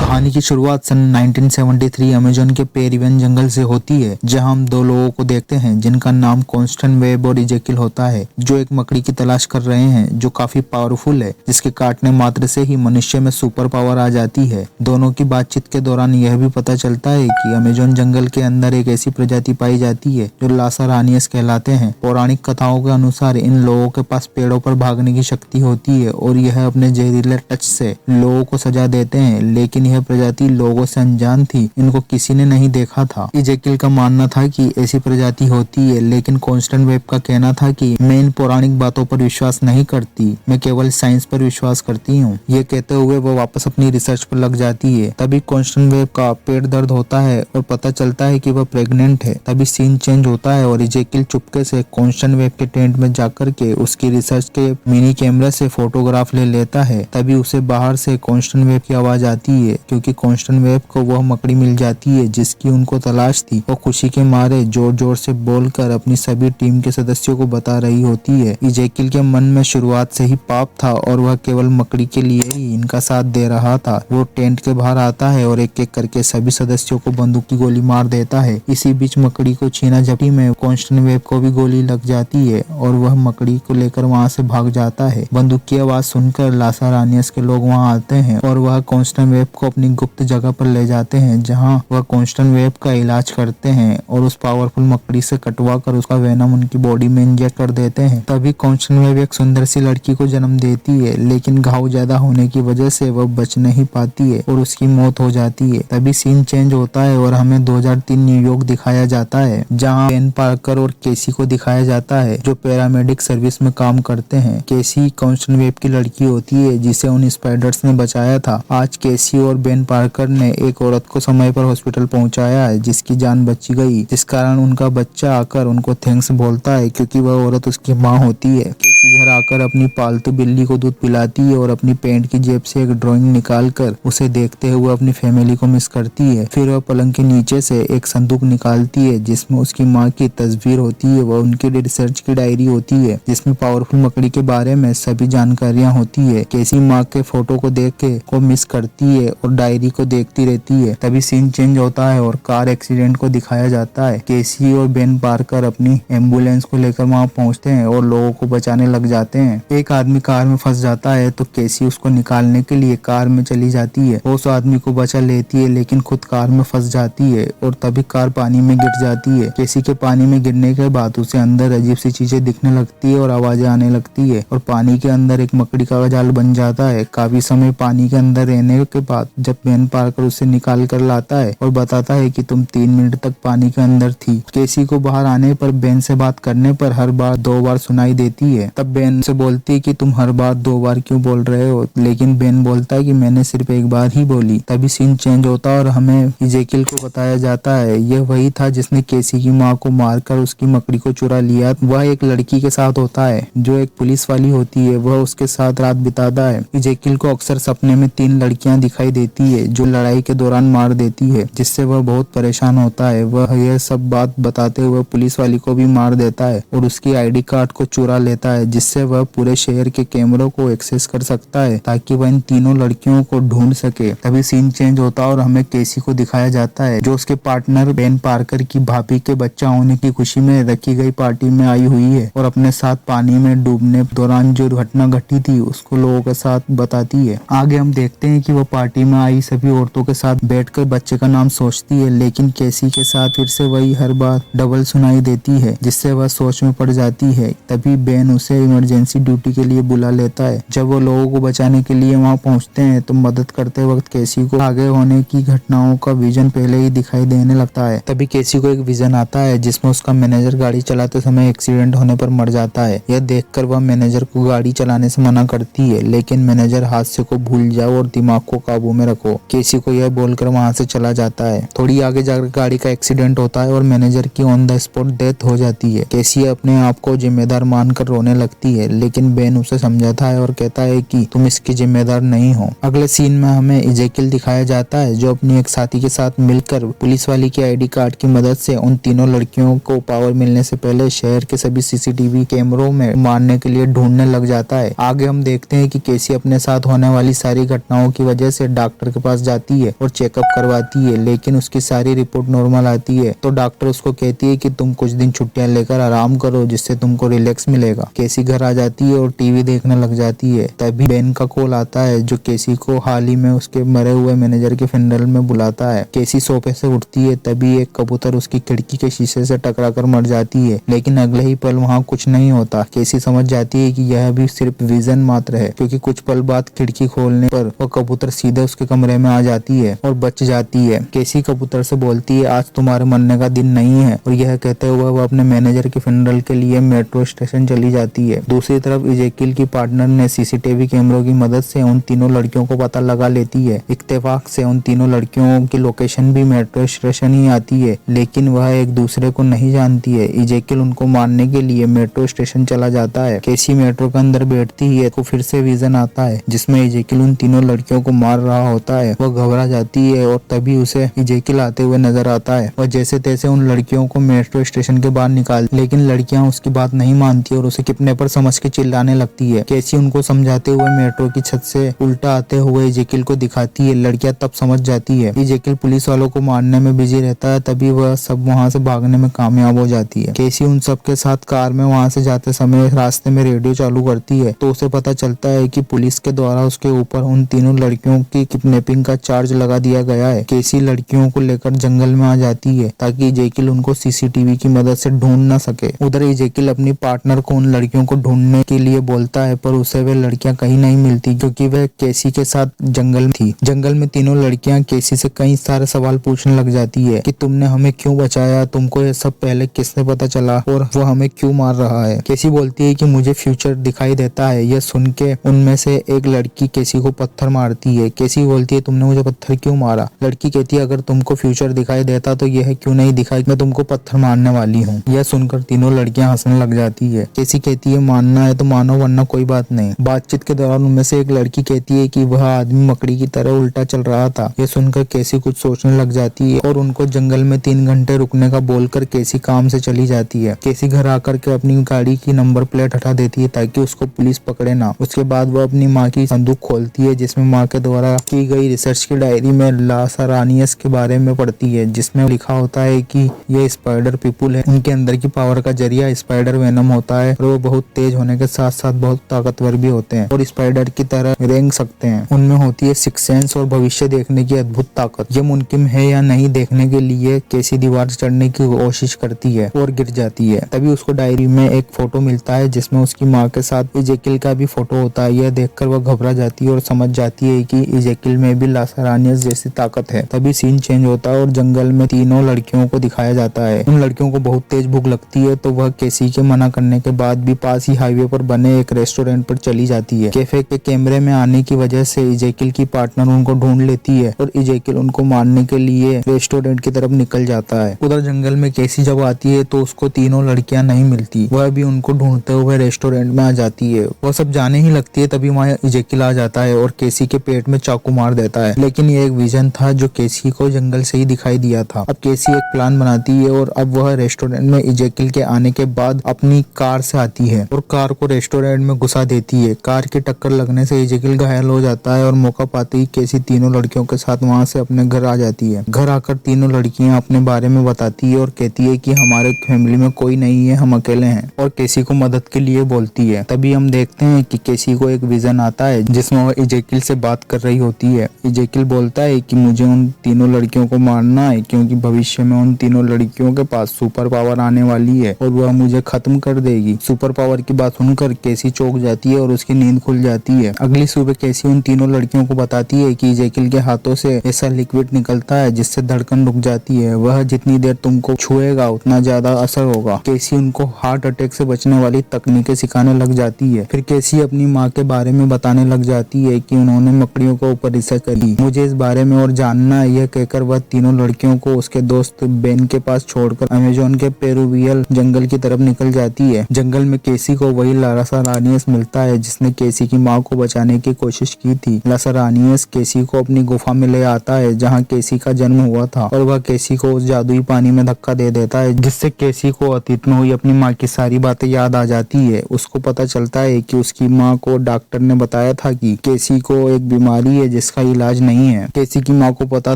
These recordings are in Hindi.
कहानी की शुरुआत सन 1973 अमेज़न के पेरिवियन जंगल से होती है, जहां हम दो लोगों को देखते हैं जिनका नाम कॉन्स्टेंट वेब और इजेकिल होता है, जो एक मकड़ी की तलाश कर रहे हैं जो काफी पावरफुल है, जिसके काटने मात्र से ही मनुष्य में सुपर पावर आ जाती है। दोनों की बातचीत के दौरान यह भी पता चलता है कि अमेज़न जंगल के अंदर एक ऐसी प्रजाति पाई जाती है जो लासारानियस कहलाते हैं। पौराणिक कथाओं के अनुसार इन लोगों के पास पेड़ों पर भागने की शक्ति होती है और यह अपने जहरीले टच से लोगों को सजा देते हैं, लेकिन यह प्रजाति लोगों से अनजान थी, इनको किसी ने नहीं देखा था। इजेकिल का मानना था कि ऐसी प्रजाति होती है, लेकिन कॉन्स्टेंट वेब का कहना था कि मैं इन पौराणिक बातों पर विश्वास नहीं करती, मैं केवल साइंस पर विश्वास करती हूँ। ये कहते हुए वो वापस अपनी रिसर्च पर लग जाती है। तभी कॉन्स्टेंट वेब का पेट दर्द होता है और पता चलता है कि वह प्रेग्नेंट है। तभी सीन चेंज होता है और इजेकिल चुपके से कॉन्स्टेंट वेब के टेंट में जाकर के उसकी रिसर्च के मिनी कैमरा से फोटोग्राफ ले लेता है। तभी उसे बाहर से कॉन्स्टेंट वेब की आवाज आती है, क्योंकि कॉन्स्टेंट वेब को वह मकड़ी मिल जाती है जिसकी उनको तलाश थी। वो खुशी के मारे जोर जोर से बोलकर अपनी सभी टीम के सदस्यों को बता रही होती है। इजेकिल के मन में शुरुआत से ही पाप था और वह केवल मकड़ी के लिए ही इनका साथ दे रहा था। वो टेंट के बाहर आता है और एक एक करके सभी सदस्यों को बंदूक की गोली मार देता है। इसी बीच मकड़ी को छीना झपटी में कॉन्स्टेंट वेब को भी गोली लग जाती है और वह मकड़ी को लेकर वहाँ से भाग जाता है। बंदूक की आवाज सुनकर लासारानियस के लोग वहाँ आते हैं और वह कॉन्स्टेंट वेब को अपनी गुप्त जगह पर ले जाते हैं, जहां वह कॉन्स्टेंट वेब का इलाज करते हैं और उस पावरफुल मकड़ी से कटवा कर उसका वेनम उनकी बॉडी में इंजेक्ट कर देते हैं। तभी कॉन्स्टेंट वेब एक सुंदर सी लड़की को जन्म देती है, लेकिन घाव ज्यादा होने की वजह से वह बच नहीं पाती है और उसकी मौत हो जाती है। तभी सीन चेंज होता है और हमें 2003 न्यूयॉर्क दिखाया जाता है, जहाँ बेन पार्कर और केसी को दिखाया जाता है जो पैरामेडिक सर्विस में काम करते हैं। केसी कॉन्स्टेंट वेब की लड़की होती है जिसे उन स्पाइडर्स ने बचाया था। आज केसी और बेन पार्कर ने एक औरत को समय पर हॉस्पिटल पहुंचाया है जिसकी जान बच गई, जिस कारण उनका बच्चा आकर उनको थैंक्स बोलता है, क्योंकि वह औरत उसकी माँ होती है। केसी घर आकर अपनी पालतू बिल्ली को दूध पिलाती है और अपनी पैंट की जेब से एक ड्राइंग निकालकर उसे देखते हुए अपनी फैमिली को मिस करती है। फिर वह पलंग के नीचे से एक संदूक निकालती है जिसमें उसकी माँ की तस्वीर होती है। वह उनकी रिसर्च की डायरी होती है जिसमें पावरफुल मकड़ी के बारे में सभी जानकारियां होती है। केसी माँ के फोटो को देख के को मिस करती है और डायरी को देखती रहती है। तभी सीन चेंज होता है और कार एक्सीडेंट को दिखाया जाता है। केसी और बेन पार्कर अपनी एम्बुलेंस को लेकर वहां पहुंचते हैं और लोगों को बचाने लग जाते हैं। एक आदमी कार में फंस जाता है तो केसी उसको निकालने के लिए कार में चली जाती है। वो उस आदमी को बचा लेती है, लेकिन खुद कार में फंस जाती है और तभी कार पानी में गिर जाती है। केसी के पानी में गिरने के बाद उसे अंदर अजीब सी चीजें दिखने लगती है और आवाजें आने लगती है और पानी के अंदर एक मकड़ी का जाल बन जाता है। काफी समय पानी के अंदर रहने के बाद जब बेन पार्कर उसे निकाल कर लाता है और बताता है कि तुम 3 मिनट तक पानी के अंदर थी। केसी को बाहर आने पर बेन से बात करने पर हर बार 2 बार सुनाई देती है। तब बेन से बोलती है कि तुम हर बार 2 बार क्यों बोल रहे हो, लेकिन बेन बोलता है कि मैंने सिर्फ 1 बार ही बोली। तभी सीन चेंज होता है और हमें इजेकिल को बताया जाता है यह वही था जिसने केसी की माँ को मारकर उसकी मकड़ी को चुरा लिया। वह एक लड़की के साथ होता है जो एक पुलिस वाली होती है, वह उसके साथ रात बिताता है। इजेकिल को अक्सर सपने में 3 लड़कियां दिखाई देती है जो लड़ाई के दौरान मार देती है, जिससे वह बहुत परेशान होता है। वह यह सब बात बताते हुए पुलिस वाली को भी मार देता है और उसकी आईडी कार्ड को चुरा लेता है, जिससे वह पूरे शहर के कैमरों को एक्सेस कर सकता है ताकि वह इन तीनों लड़कियों को ढूंढ सके। तभी सीन चेंज होता है और हमें केसी को दिखाया जाता है जो उसके पार्टनर बेन पार्कर की भाभी के बच्चा होने की खुशी में रखी गई पार्टी में आई हुई है और अपने साथ पानी में डूबने दौरान जो घटना घटी थी उसको लोगों के साथ बताती है। आगे हम देखते हैं कि वो पार्टी में आई सभी औरतों के साथ बैठकर बच्चे का नाम सोचती है, लेकिन केसी के साथ फिर से वही हर बार डबल सुनाई देती है, जिससे वह सोच में पड़ जाती है। तभी बेन उसे इमरजेंसी ड्यूटी के लिए बुला लेता है। जब वो लोगों को बचाने के लिए वहाँ पहुँचते हैं तो मदद करते वक्त केसी को आगे होने की घटनाओं का विजन पहले ही दिखाई देने लगता है। तभी केसी को एक विजन आता है जिसमें उसका मैनेजर गाड़ी चलाते समय एक्सीडेंट होने पर मर जाता है। यह देखकर वह मैनेजर को गाड़ी चलाने से मना करती है, लेकिन मैनेजर हादसे को भूल जाओ और दिमाग को काबू में रखो, केसी को यह बोलकर वहां से चला जाता है। थोड़ी आगे जाकर गाड़ी का एक्सीडेंट होता है और मैनेजर की ऑन द स्पॉट डेथ हो जाती है। केसी अपने आप को जिम्मेदार मानकर रोने लगती है, लेकिन बेन उसे समझाता है और कहता है कि तुम इसकी जिम्मेदार नहीं हो। अगले सीन में हमें इजेकिल दिखाया जाता है जो अपनी एक साथी के साथ मिलकर पुलिस वाली की आईडी कार्ड की मदद से उन तीनों लड़कियों को पावर मिलने से पहले शहर के सभी सीसीटीवी कैमरों में मारने के लिए ढूंढने लग जाता है। आगे हम देखते हैं कि केसी अपने साथ होने वाली सारी घटनाओं की वजह से डॉक्टर डॉक्टर के पास जाती है और चेकअप करवाती है, लेकिन उसकी सारी रिपोर्ट नॉर्मल आती है। तो डॉक्टर उसको कहती है कि तुम कुछ दिन छुट्टियां लेकर आराम करो, जिससे तुमको रिलैक्स मिलेगा। केसी घर आ जाती है और टीवी देखने लग जाती है। तभी बेन का कॉल आता है, जो केसी को हाल ही में उसके मरे हुए मैनेजर के फ्यूनरल में बुलाता है। केसी सोफे से उठती है, तभी एक कबूतर उसकी खिड़की के शीशे से टकरा कर मर जाती है, लेकिन अगले ही पल वहाँ कुछ नहीं होता। केसी समझ जाती है कि यह भी सिर्फ विजन मात्र है, क्योंकि कुछ पल बाद खिड़की खोलने पर वह कबूतर सीधे उसके कमरे में आ जाती है और बच जाती है। केसी कबूतर से बोलती है, आज तुम्हारे मरने का दिन नहीं है, और यह कहते हुए वह अपने मैनेजर के फ्यूनरल के लिए मेट्रो स्टेशन चली जाती है। दूसरी तरफ इजेकिल की पार्टनर ने सीसीटीवी कैमरों की मदद से उन तीनों लड़कियों को पता लगा लेती है। इत्तेफाक से उन तीनों लड़कियों की लोकेशन भी मेट्रो स्टेशन ही आती है, लेकिन वह एक दूसरे को नहीं जानती है। इजेकिल उनको मारने के लिए मेट्रो स्टेशन चला जाता है। केसी मेट्रो के अंदर बैठती है तो फिर से विजन आता है, जिसमें इजेकिल उन तीनों लड़कियों को मार रहा होता है। वह घबरा जाती है और तभी उसे इजेकिल आते हुए नजर आता है और जैसे तैसे उन लड़कियों को मेट्रो स्टेशन के बाहर निकाल, लेकिन लड़कियां उसकी बात नहीं मानती और उसे किडनैपर समझ के चिल्लाने लगती है। केसी उनको समझाते हुए मेट्रो की छत से उल्टा आते हुए इजेकिल को दिखाती है। लड़कियां तब समझ जाती है। इजेकिल पुलिस वालों को मारने में बिजी रहता है, तभी वह सब वहाँ से भागने में कामयाब हो जाती है। केसी उन सब के साथ कार में वहाँ से जाते समय रास्ते में रेडियो चालू करती है, तो उसे पता चलता है कि पुलिस के द्वारा उसके ऊपर उन तीनों लड़कियों की किडनैपिंग का चार्ज लगा दिया गया है। केसी लड़कियों को लेकर जंगल में आ जाती है ताकि इजेकिल उनको सीसीटीवी की मदद से ढूंढ न सके। उधर इजेकिल अपनी पार्टनर को उन लड़कियों को ढूंढने के लिए बोलता है, पर उसे वे लड़कियां कहीं नहीं मिलती, क्योंकि वह केसी के साथ जंगल में थी। जंगल में तीनों लड़कियां केसी से कई सारे सवाल पूछने लग जाती है कि तुमने हमें क्यों बचाया, तुमको ये सब पहले किसने पता चला और वो हमें क्यों मार रहा है। केसी बोलती है कि मुझे फ्यूचर दिखाई देता है। यह सुन के उनमें से एक लड़की केसी को पत्थर मारती है। केसी बोलती है, तुमने मुझे पत्थर क्यों मारा। लड़की कहती है, अगर तुमको फ्यूचर दिखाई देता तो यह क्यों नहीं दिखाई, मैं तुमको पत्थर मारने वाली हूँ। यह सुनकर तीनों लड़कियां हंसने लग जाती है। केसी कहती है, मानना है तो मानो, वरना कोई बात नहीं। बातचीत के दौरान उनमें से एक लड़की कहती है कि वह आदमी मकड़ी की तरह उल्टा चल रहा था। यह सुनकर केसी कुछ सोचने लग जाती है और उनको जंगल में 3 घंटे रुकने का बोलकर केसी काम से चली जाती है। केसी घर आकर के अपनी गाड़ी की नंबर प्लेट हटा देती है ताकि उसको पुलिस पकड़े ना। उसके बाद वह अपनी माँ की संदूक खोलती है, जिसमें माँ के द्वारा की गई रिसर्च की डायरी में लासरानियस के बारे में पढ़ती है, जिसमें लिखा होता है कि ये स्पाइडर पीपुल है। उनके अंदर की पावर का जरिया स्पाइडर वेनम होता है और वो बहुत तेज होने के साथ साथ बहुत ताकतवर भी होते हैं और स्पाइडर की तरह रेंग सकते हैं। उनमें होती है सिक्स सेंस और भविष्य देखने की अद्भुत ताकत। ये मुमकिन है या नहीं देखने के लिए केसी दीवार चढ़ने की कोशिश करती है और गिर जाती है। तभी उसको डायरी में एक फोटो मिलता है, जिसमें उसकी माँ के साथ इजेकिल का भी फोटो होता है। यह देखकर वह घबरा जाती है और समझ जाती है कि इजेकिल में भी लासरानियस जैसी ताकत है। तभी सीन चेंज होता है और जंगल में तीनों लड़कियों को दिखाया जाता है। उन लड़कियों को बहुत तेज भूख लगती है, तो वह केसी के मना करने के बाद भी पास ही हाईवे पर बने एक रेस्टोरेंट पर चली जाती है। कैफे के कैमरे में आने की वजह से इजेकिल की पार्टनर उनको ढूंढ लेती है और इजेकिल उनको मारने के लिए रेस्टोरेंट की तरफ निकल जाता है। उधर जंगल में केसी जब आती है तो उसको तीनों लड़कियां नहीं मिलती। वह भी उनको ढूंढते हुए रेस्टोरेंट में आ जाती है। वह सब जाने ही लगती है, तभी वहाँ इजेकिल आ जाता है और केसी के पेट में चाकू मार देता है। लेकिन ये एक विजन था जो केसी को जंगल से ही दिखाई दिया था। अब केसी एक प्लान बनाती है और अब वह रेस्टोरेंट में इजेकिल के आने के बाद अपनी कार से आती है और कार को रेस्टोरेंट में घुसा देती है। कार की टक्कर लगने से इजेकिल घायल हो जाता है और मौका पाते ही केसी तीनों लड़कियों के साथ वहाँ से अपने घर आ जाती है। घर आकर तीनों लड़कियां अपने बारे में बताती है और कहती है कि हमारे फैमिली में कोई नहीं है, हम अकेले हैं, और केसी को मदद के लिए बोलती है। तभी हम देखते हैं कि केसी को एक विजन आता है जिसमें वह इजेकिल से बात कर रही होती है। इजेकिल बोलता है कि मुझे उन तीनों लड़कियों को मारना है, क्योंकि भविष्य में उन तीनों लड़कियों के पास सुपर पावर आने वाली है और वह मुझे खत्म कर देगी। सुपर पावर की बात सुनकर केसी चौंक जाती है और उसकी नींद खुल जाती है। अगली सुबह केसी उन तीनों लड़कियों को बताती है कि इजेकिल के हाथों से ऐसा लिक्विड निकलता है जिससे धड़कन रुक जाती है। वह जितनी देर तुमको छुएगा उतना ज्यादा असर होगा। केसी उनको हार्ट अटैक से बचने वाली तकनीकें सिखाने लग जाती है। फिर केसी अपनी माँ के बारे में बताने लग जाती है कि उन्होंने मकड़ियों के ऊपर रिसर्च करी, मुझे इस बारे में और जानना है। यह कहकर वह तीनों लड़कियों को उसके दोस्त बेन के पास छोड़कर अमेजोन के पेरुवियल जंगल की तरफ निकल जाती है। जंगल में केसी को वही लासरानियस मिलता है जिसने केसी की माँ को बचाने की कोशिश की थी। लासरानियस केसी को अपनी गुफा में ले आता है जहाँ केसी का जन्म हुआ था और वह केसी को उस जादुई पानी में धक्का दे देता है, जिससे केसी को अतीत में हुई अपनी माँ की सारी बातें याद आ जाती है। उसको पता चलता है कि उसकी माँ को डॉक्टर ने बताया था कि केसी को एक बीमारी है जिससे इसका इलाज नहीं है। केसी की माँ को पता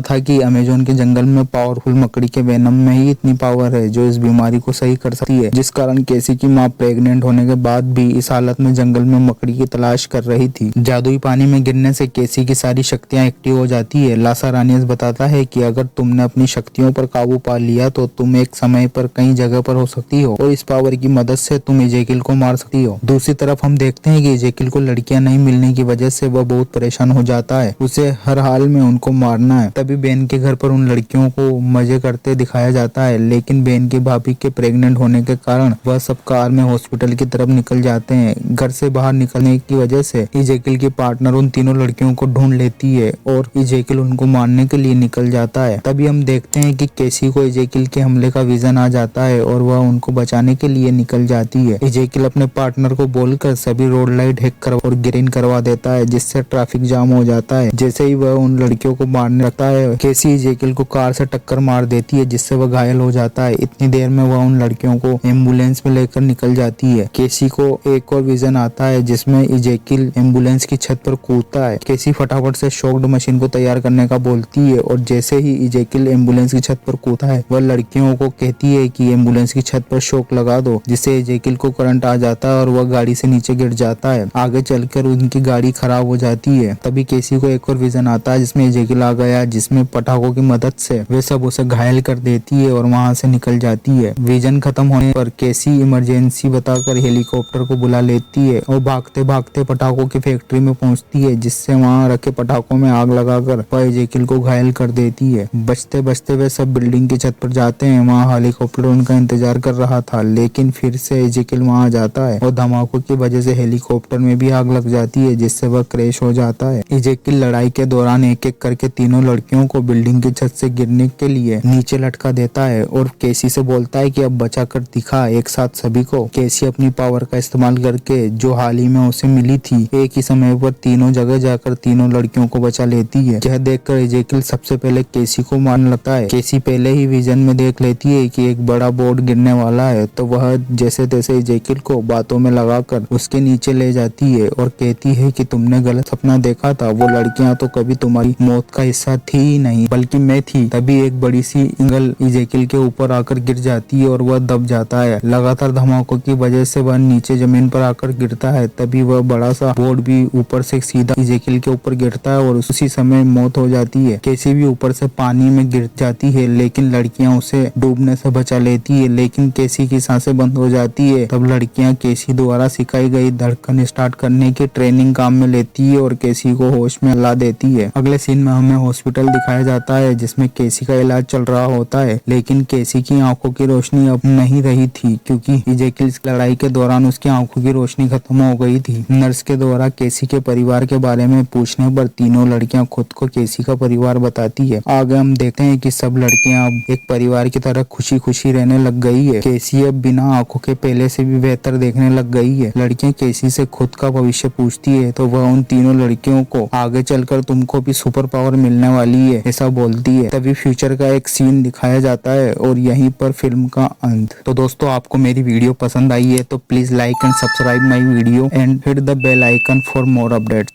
था कि अमेजोन के जंगल में पावरफुल मकड़ी के वेनम में ही इतनी पावर है जो इस बीमारी को सही कर सकती है, जिस कारण केसी की माँ प्रेग्नेंट होने के बाद भी इस हालत में जंगल में मकड़ी की तलाश कर रही थी। जादुई पानी में गिरने से केसी की सारी शक्तियाँ एक्टिव हो जाती है। लासा रानियस बताता है कि अगर तुमने अपनी शक्तियों पर काबू पा लिया तो तुम एक समय पर कई जगह पर हो सकती हो और इस पावर की मदद से तुम इजेकिल को मार सकती हो। दूसरी तरफ हम देखते हैं कि इजेकिल को लड़कियां नहीं मिलने की वजह से वह बहुत परेशान हो जाता है। उसे हर हाल में उनको मारना है। तभी बेन के घर पर उन लड़कियों को मजे करते दिखाया जाता है, लेकिन बेन की भाभी के प्रेग्नेंट होने के कारण वह सब कार में हॉस्पिटल की तरफ निकल जाते हैं। घर से बाहर निकलने की वजह से इजेकिल की पार्टनर उन तीनों लड़कियों को ढूंढ लेती है और इजेकिल उनको मारने के लिए निकल जाता है। तभी हम देखते हैं कि केसी को इजेकिल के हमले का विजन आ जाता है और वह उनको बचाने के लिए निकल जाती है। इजेकिल अपने पार्टनर को बोलकर सभी रोड लाइट हैक करवा और ग्रीन करवा देता है, जिससे ट्रैफिक जाम हो जाता है। जैसे ही वह उन लड़कियों को मारने लगता है, केसी इजेकिल को कार से टक्कर मार देती है, जिससे वह घायल हो जाता है। इतनी देर में वह उन लड़कियों को एम्बुलेंस में लेकर निकल जाती है। केसी को एक और विजन आता है जिसमें इजेकिल एम्बुलेंस की छत पर कूदता है। केसी फटाफट से शॉक्ड मशीन को तैयार करने का बोलती है और जैसे ही इजेकिल एम्बुलेंस की छत पर कूदता है, वह लड़कियों को कहती है कि एम्बुलेंस की छत पर शॉक लगा दो, जिससे इजेकिल को करंट आ जाता है और वह गाड़ी से नीचे गिर जाता है। आगे चलकर उनकी गाड़ी खराब हो जाती है। तभी केसी को एक और विजन आता है जिसमें इजेकिल आ गया, जिसमें पटाखों की मदद से वे सब उसे घायल कर देती है और वहां से निकल जाती है। विजन खत्म होने पर केसी इमरजेंसी बताकर हेलीकॉप्टर को बुला लेती है और भागते भागते पटाखों की फैक्ट्री में पहुंचती है, जिससे वहां रखे पटाखों में आग लगाकर वह इजेकिल को घायल कर देती है। बचते बचते वे सब बिल्डिंग की छत पर जाते हैं। वहाँ हेलीकॉप्टर उनका इंतजार कर रहा था, लेकिन फिर से इजेकिल वहां आ जाता है और धमाकों की वजह से हेलीकॉप्टर में भी आग लग जाती है, जिससे वह क्रैश हो जाता है। इजेकिल लड़ाई के दौरान एक एक करके तीनों लड़कियों को बिल्डिंग की छत से गिरने के लिए नीचे लटका देता है और केसी से बोलता है कि अब बचा कर दिखा एक साथ सभी को। केसी अपनी पावर का इस्तेमाल करके, जो हाल ही में उसे मिली थी, एक ही समय पर तीनों जगह जाकर तीनों लड़कियों को बचा लेती है। यह देखकर इजेकिल सबसे पहले केसी को मारने लगता है। केसी पहले ही विजन में देख लेती है कि एक बड़ा बोर्ड गिरने वाला है, तो वह जैसे तैसे इजेकिल को बातों में लगाकर उसके नीचे ले जाती है और कहती है कि तुमने गलत सपना देखा था, वो लड़कियां तो कभी तुम्हारी मौत का हिस्सा थी ही नहीं, बल्कि मैं थी। तभी एक बड़ी सी इंगल इजेकिल के ऊपर आकर गिर जाती है और वह दब जाता है। लगातार धमाकों की वजह से वह नीचे जमीन पर आकर गिरता है। तभी वह बड़ा सा बोर्ड भी ऊपर से सीधा इजेकिल के ऊपर गिरता है और उसी समय मौत हो जाती है। केसी भी ऊपर से पानी में गिर जाती है, लेकिन लड़कियां उसे डूबने से बचा लेती है। लेकिन केसी की सांसें बंद हो जाती है। तब लड़कियां केसी द्वारा सिखाई गई धड़कन स्टार्ट करने की ट्रेनिंग काम में लेती है और केसी को होश में ला देती है। अगले सीन में हमें हॉस्पिटल दिखाया जाता है जिसमें केसी का इलाज चल रहा होता है, लेकिन केसी की आंखों की रोशनी अब नहीं रही थी, क्योंकि इजेकिल की लड़ाई के दौरान उसकी आंखों की रोशनी खत्म हो गई थी। नर्स के द्वारा केसी के परिवार के बारे में पूछने पर तीनों लड़कियां खुद को केसी का परिवार बताती है। आगे हम देखते हैं कि सब लड़कियां अब एक परिवार की तरह खुशी खुशी रहने लग गई है। केसी अब बिना आंखों के पहले से भी बेहतर देखने लग गई है। लड़कियां केसी से खुद का भविष्य पूछती है तो वह उन तीनों लड़कियों को आगे चलकर तुमको भी सुपर पावर मिलने वाली है ऐसा बोलती है। तभी फ्यूचर का एक सीन दिखाया जाता है और यहीं पर फिल्म का अंत। तो दोस्तों, आपको मेरी वीडियो पसंद आई है तो please like and subscribe my video and hit the bell icon for more updates.